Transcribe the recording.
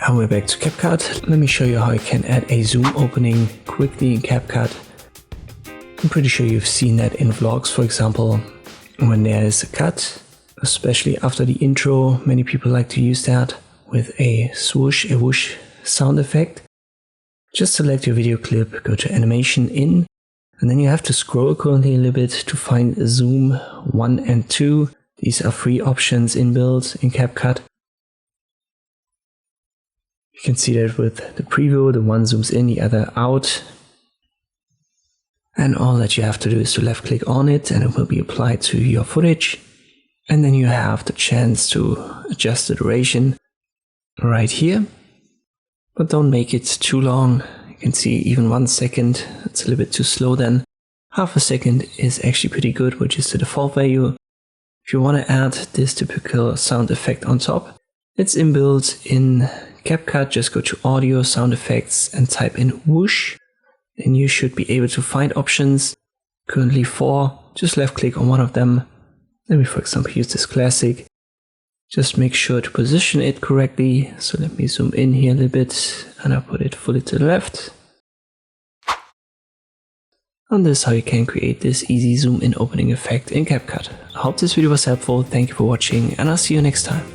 And we're back to CapCut. Let me show you how you can add a zoom opening quickly in CapCut. I'm pretty sure you've seen that in vlogs, for example, when there is a cut, especially after the intro. Many people like to use that with a swoosh, a whoosh sound effect. Just select your video clip, go to animation in, and then you have to scroll currently a little bit to find zoom 1 and 2. These are free options inbuilt in CapCut. You can see that with the preview, the one zooms in, the other out. And all that you have to do is to left click on it and it will be applied to your footage. And then you have the chance to adjust the duration right here. But don't make it too long. You can see even 1 second, it's a little bit too slow then. Half a second is actually pretty good, which is the default value. If you want to add this typical sound effect on top, it's inbuilt in CapCut. Just go to Audio, Sound Effects and type in whoosh. Then you should be able to find options. Currently 4, just left click on one of them. Let me for example use this classic. Just make sure to position it correctly. So let me zoom in here a little bit and I'll put it fully to the left. And this is how you can create this easy zoom in opening effect in CapCut. I hope this video was helpful. Thank you for watching and I'll see you next time.